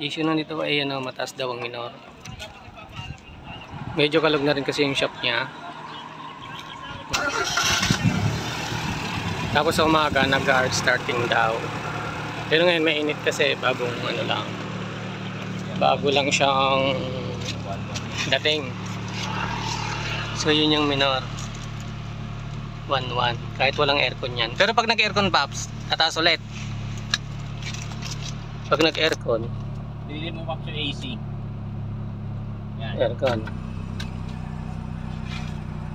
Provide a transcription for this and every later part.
Issue na nito ay ano, mataas daw ang minor. Medyo kalog na rin kasi yung shop niya. Tapos sa umaga nag-hard starting daw. Pero ngayon mainit kasi bagong ano lang. Bago lang siyang dating. So yun yung minor. 1-1. Kahit walang aircon yan. Pero pag nag-aircon paps, tataas ulit. Pag nag-aircon, hindi mo paps yung AC. Yan. Aircon.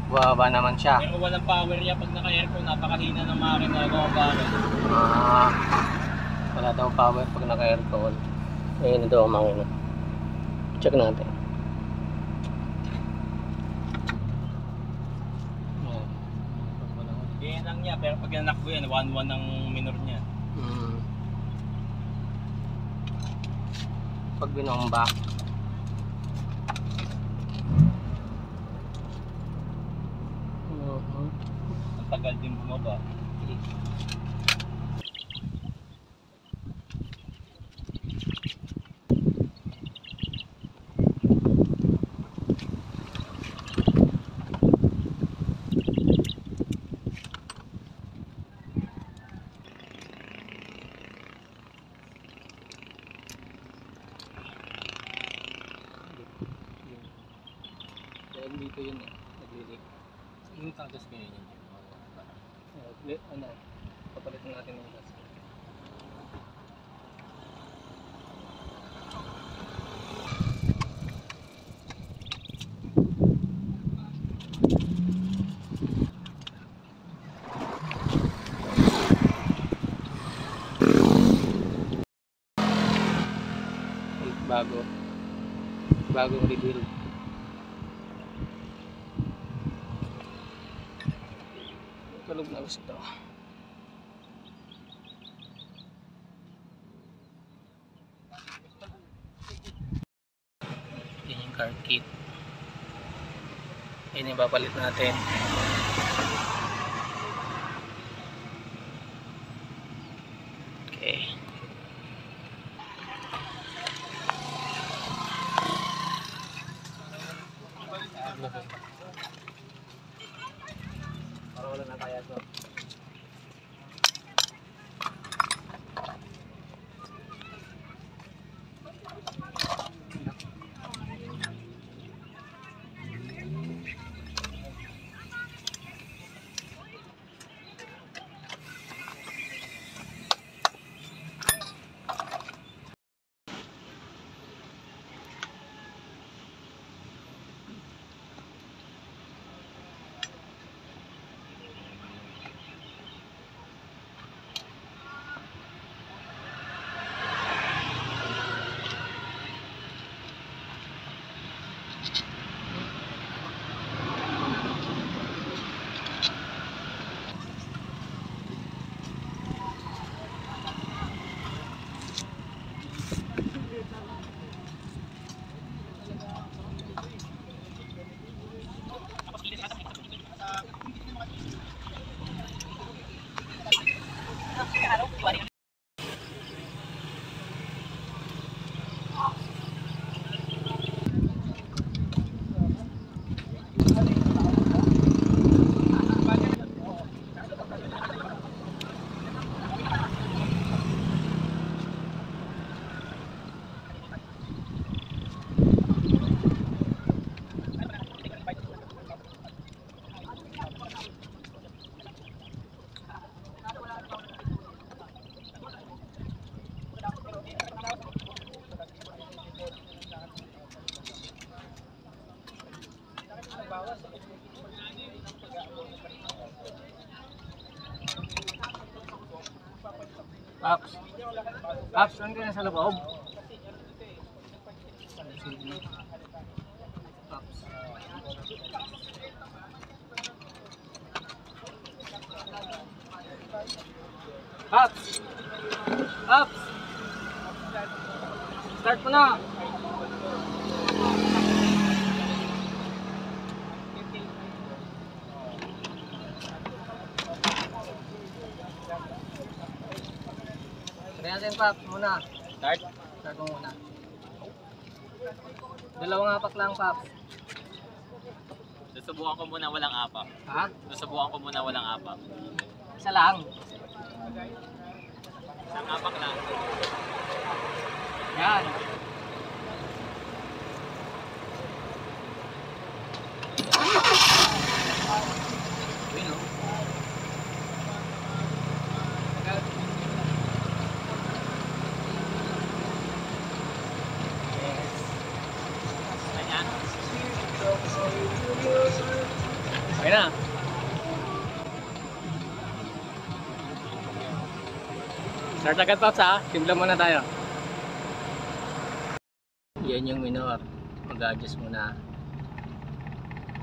Baba naman siya. Pero walang power niya pag naka-aircon, napakahina ng makina ko bakit. Wala daw power pag naka-aircon. Ayun na daw ang makina. Check natin. Ganyan lang niya, pero pag nanakbo yan, 1-1 ang minor niya. Pag binomba. Ang tagal din bumaba. Dito yun eh, naglilik. Yung tagas ganyan yun. Ano, papalitan natin yung gas. Bagong rebuild. Tulog na gusto. Yan yung car kit. Yan yung papalit natin. Okay. Para wala na kaya to. Paps. Paps, saan ka na sa loob? Paps. Paps. Paps. Start mo na. Try natin, Paps, muna. Start? Start mo muna. Dalawang apak lang, Paps. Susubukan ko muna walang apak. Ha? Susubukan ko muna walang apak. Isa lang. Isang apak lang. Yan. Yun, no? Ayan. Okay na. Start agad, Paps, ha? Timpla muna tayo. Yan yung minor. Mag-adjust muna.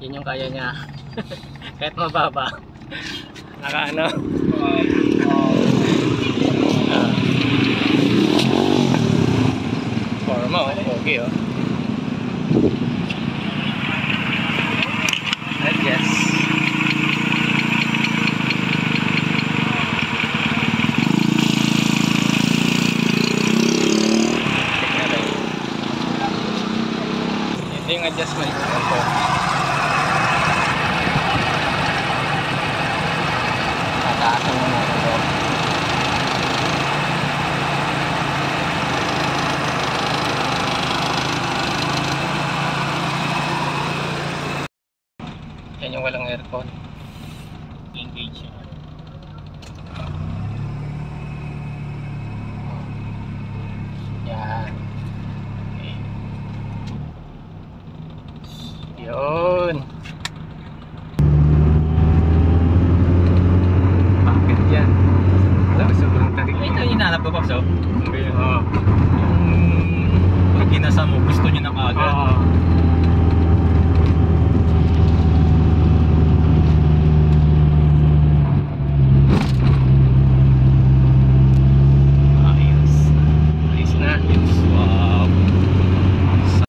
Yan yung kaya niya. Kahit mababa. Naka ano. Forma, oh. Okay, oh. Adjust. Ito yung adjustment ko. Tataasan mo natin ito. Yan yung walang aircon. Engage yun. Yan. Okay. Yun. Bakit yan? Wala, sobrang tarik. Ito yung hinanap ko, Pops, oh. Oo. Pag ginasa mo, gusto nyo na kaagad. Oo.